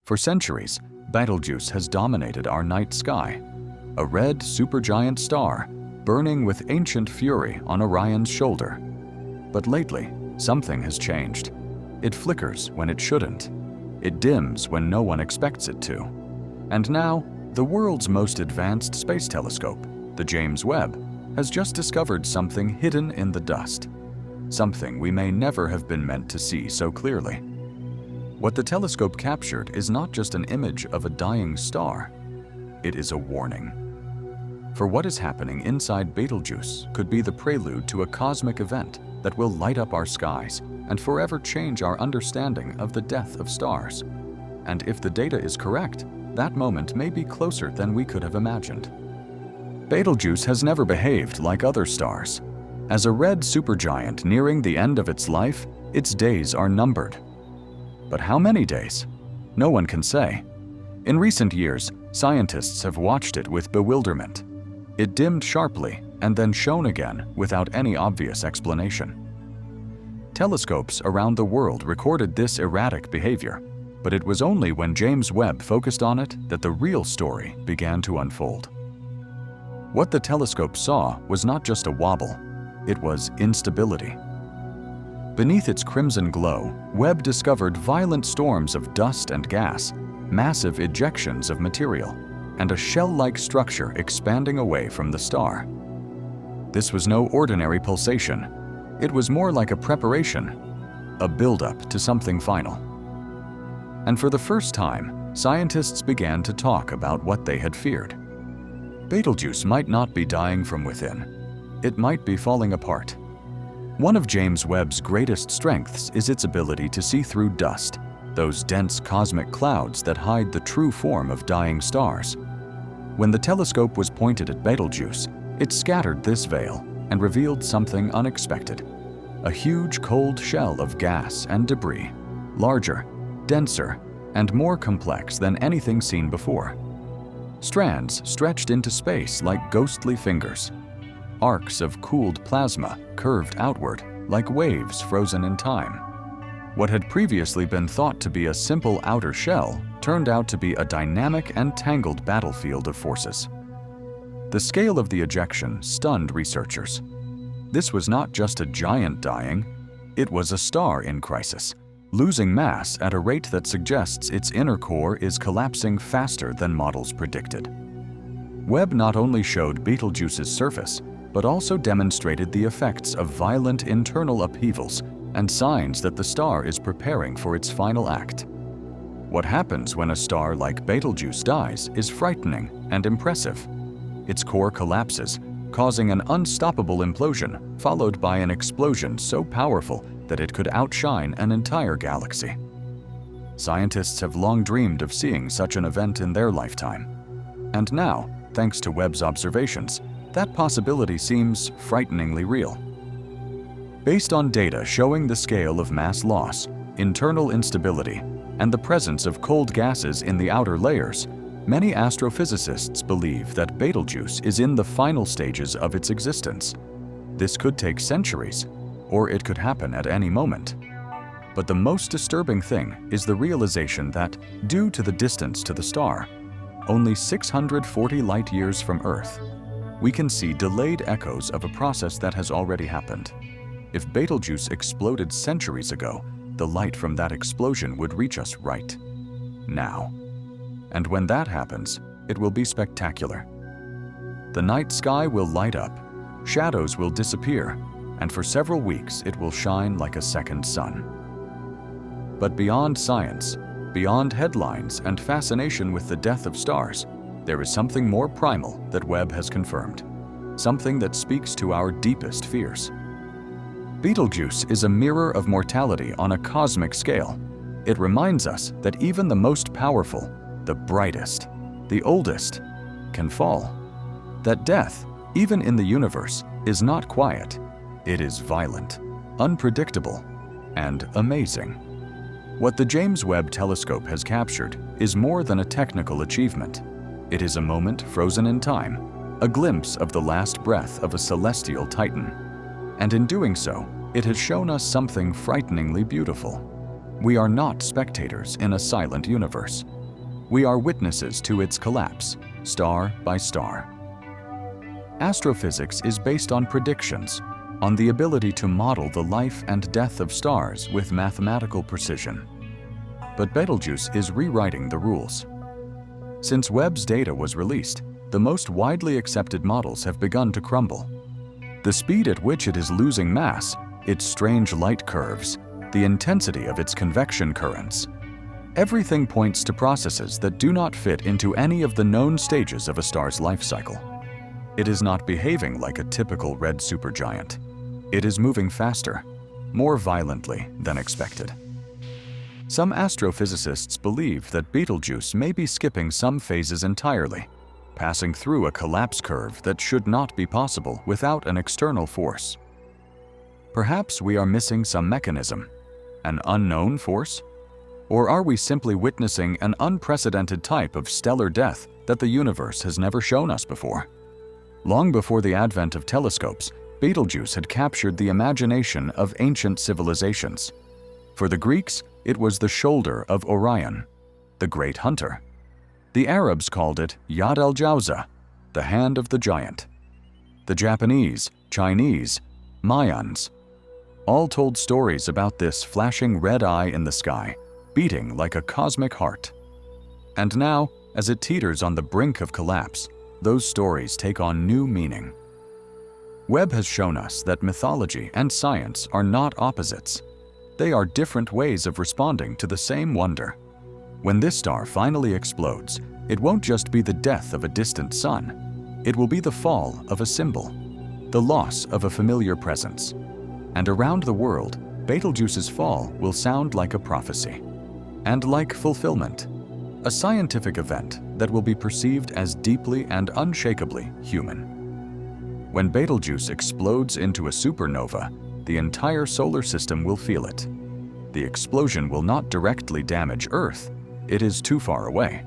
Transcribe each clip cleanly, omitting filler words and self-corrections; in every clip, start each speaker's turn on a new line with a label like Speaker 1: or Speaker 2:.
Speaker 1: For centuries, Betelgeuse has dominated our night sky, a red supergiant star burning with ancient fury on Orion's shoulder. But lately, something has changed. It flickers when it shouldn't. It dims when no one expects it to. And now, the world's most advanced space telescope, the James Webb, has just discovered something hidden in the dust. Something we may never have been meant to see so clearly. What the telescope captured is not just an image of a dying star. It is a warning. For what is happening inside Betelgeuse could be the prelude to a cosmic event that will light up our skies and forever change our understanding of the death of stars. And if the data is correct, that moment may be closer than we could have imagined. Betelgeuse has never behaved like other stars. As a red supergiant nearing the end of its life, its days are numbered. But how many days? No one can say. In recent years, scientists have watched it with bewilderment. It dimmed sharply and then shone again without any obvious explanation. Telescopes around the world recorded this erratic behavior, but it was only when James Webb focused on it that the real story began to unfold. What the telescope saw was not just a wobble, it was instability. Beneath its crimson glow, Webb discovered violent storms of dust and gas, massive ejections of material, and a shell-like structure expanding away from the star. This was no ordinary pulsation. It was more like a preparation, a build-up to something final. And for the first time, scientists began to talk about what they had feared. Betelgeuse might not be dying from within. It might be falling apart. One of James Webb's greatest strengths is its ability to see through dust, those dense cosmic clouds that hide the true form of dying stars. When the telescope was pointed at Betelgeuse, it scattered this veil and revealed something unexpected. A huge cold shell of gas and debris, larger, denser, and more complex than anything seen before. Strands stretched into space like ghostly fingers. Arcs of cooled plasma curved outward like waves frozen in time. What had previously been thought to be a simple outer shell turned out to be a dynamic and tangled battlefield of forces. The scale of the ejection stunned researchers. This was not just a giant dying, it was a star in crisis, losing mass at a rate that suggests its inner core is collapsing faster than models predicted. Webb not only showed Betelgeuse's surface, but also demonstrated the effects of violent internal upheavals and signs that the star is preparing for its final act. What happens when a star like Betelgeuse dies is frightening and impressive. Its core collapses, causing an unstoppable implosion, followed by an explosion so powerful that it could outshine an entire galaxy. Scientists have long dreamed of seeing such an event in their lifetime. And now, thanks to Webb's observations, that possibility seems frighteningly real. Based on data showing the scale of mass loss, internal instability, and the presence of cold gases in the outer layers, many astrophysicists believe that Betelgeuse is in the final stages of its existence. This could take centuries, or it could happen at any moment. But the most disturbing thing is the realization that, due to the distance to the star, only 640 light-years from Earth, we can see delayed echoes of a process that has already happened. If Betelgeuse exploded centuries ago, the light from that explosion would reach us right now. And when that happens, it will be spectacular. The night sky will light up, shadows will disappear, and for several weeks it will shine like a second sun. But beyond science, beyond headlines and fascination with the death of stars, there is something more primal that Webb has confirmed, something that speaks to our deepest fears. Betelgeuse is a mirror of mortality on a cosmic scale. It reminds us that even the most powerful, the brightest, the oldest, can fall. That death, even in the universe, is not quiet. It is violent, unpredictable, and amazing. What the James Webb Telescope has captured is more than a technical achievement. It is a moment frozen in time, a glimpse of the last breath of a celestial titan. And in doing so, it has shown us something frighteningly beautiful. We are not spectators in a silent universe. We are witnesses to its collapse, star by star. Astrophysics is based on predictions, on the ability to model the life and death of stars with mathematical precision. But Betelgeuse is rewriting the rules. Since Webb's data was released, the most widely accepted models have begun to crumble. The speed at which it is losing mass, its strange light curves, the intensity of its convection currents. Everything points to processes that do not fit into any of the known stages of a star's life cycle. It is not behaving like a typical red supergiant. It is moving faster, more violently than expected. Some astrophysicists believe that Betelgeuse may be skipping some phases entirely, passing through a collapse curve that should not be possible without an external force. Perhaps we are missing some mechanism, an unknown force? Or are we simply witnessing an unprecedented type of stellar death that the universe has never shown us before? Long before the advent of telescopes, Betelgeuse had captured the imagination of ancient civilizations. For the Greeks, it was the shoulder of Orion, the great hunter. The Arabs called it Yad al-Jawza, the hand of the giant. The Japanese, Chinese, Mayans, all told stories about this flashing red eye in the sky, beating like a cosmic heart. And now, as it teeters on the brink of collapse, those stories take on new meaning. Webb has shown us that mythology and science are not opposites. They are different ways of responding to the same wonder. When this star finally explodes, it won't just be the death of a distant sun. It will be the fall of a symbol, the loss of a familiar presence. And around the world, Betelgeuse's fall will sound like a prophecy. And like fulfillment, a scientific event that will be perceived as deeply and unshakably human. When Betelgeuse explodes into a supernova, the entire solar system will feel it. The explosion will not directly damage Earth. It is too far away.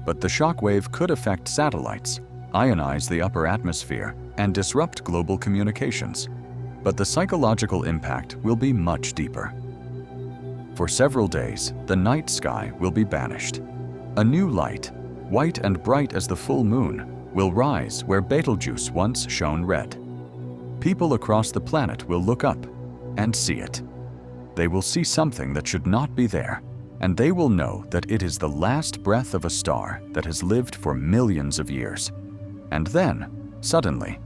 Speaker 1: But the shockwave could affect satellites, ionize the upper atmosphere, and disrupt global communications. But the psychological impact will be much deeper. For several days, the night sky will be banished. A new light, white and bright as the full moon, will rise where Betelgeuse once shone red. People across the planet will look up and see it. They will see something that should not be there, and they will know that it is the last breath of a star that has lived for millions of years. And then, suddenly,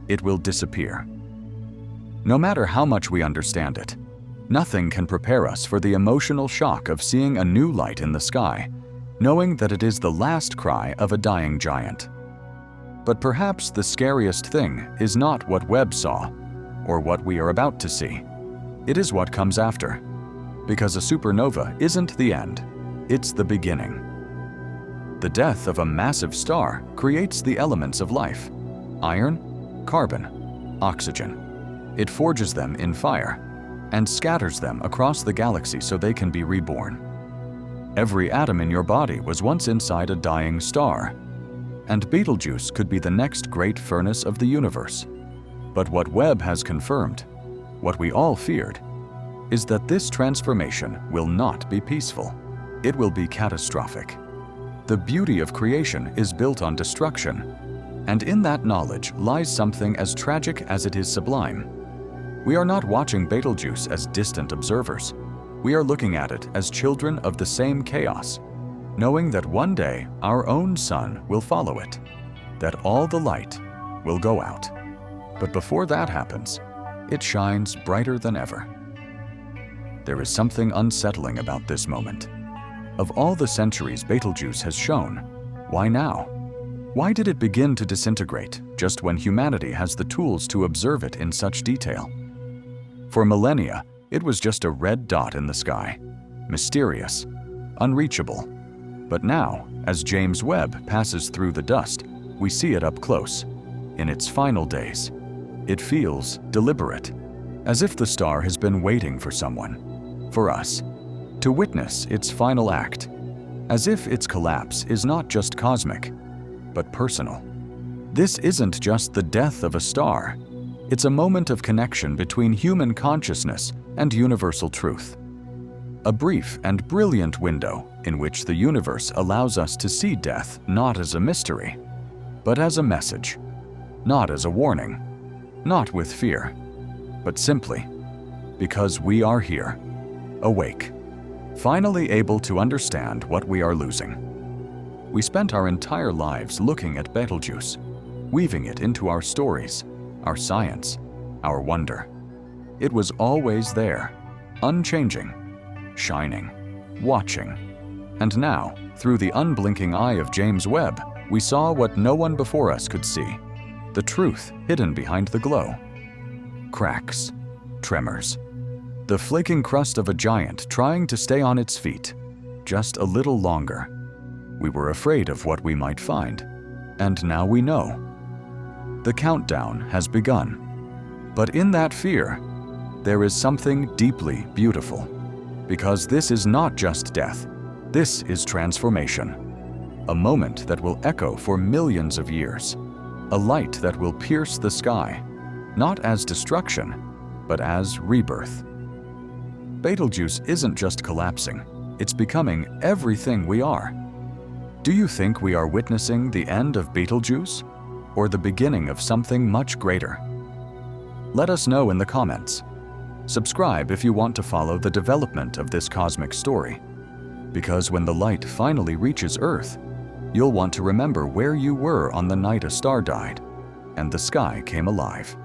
Speaker 1: it will disappear. No matter how much we understand it, nothing can prepare us for the emotional shock of seeing a new light in the sky, knowing that it is the last cry of a dying giant. But perhaps the scariest thing is not what Webb saw, or what we are about to see. It is what comes after. Because a supernova isn't the end, it's the beginning. The death of a massive star creates the elements of life: iron, carbon, oxygen. It forges them in fire and scatters them across the galaxy so they can be reborn. Every atom in your body was once inside a dying star, and Betelgeuse could be the next great furnace of the universe. But what Webb has confirmed, what we all feared, is that this transformation will not be peaceful. It will be catastrophic. The beauty of creation is built on destruction, and in that knowledge lies something as tragic as it is sublime. We are not watching Betelgeuse as distant observers. We are looking at it as children of the same chaos, knowing that one day our own sun will follow it, that all the light will go out. But before that happens, it shines brighter than ever. There is something unsettling about this moment. Of all the centuries Betelgeuse has shone, why now? Why did it begin to disintegrate just when humanity has the tools to observe it in such detail? For millennia, it was just a red dot in the sky, mysterious, unreachable. But now, as James Webb passes through the dust, we see it up close. In its final days, it feels deliberate, as if the star has been waiting for someone, for us, to witness its final act, as if its collapse is not just cosmic, but personal. This isn't just the death of a star. It's a moment of connection between human consciousness and universal truth. a brief and brilliant window in which the universe allows us to see death not as a mystery, but as a message, not as a warning, not with fear, but simply because we are here, awake, finally able to understand what we are losing. We spent our entire lives looking at Betelgeuse, weaving it into our stories, our science, our wonder. It was always there, unchanging, shining, watching. And now, through the unblinking eye of James Webb, we saw what no one before us could see, the truth hidden behind the glow. Cracks, tremors, the flaking crust of a giant trying to stay on its feet, just a little longer. We were afraid of what we might find, and now we know. The countdown has begun. But in that fear, there is something deeply beautiful, because this is not just death, this is transformation. A moment that will echo for millions of years, a light that will pierce the sky, not as destruction, but as rebirth. Betelgeuse isn't just collapsing, it's becoming everything we are. Do you think we are witnessing the end of Betelgeuse, or the beginning of something much greater? Let us know in the comments. Subscribe if you want to follow the development of this cosmic story, because when the light finally reaches Earth, you'll want to remember where you were on the night a star died and the sky came alive.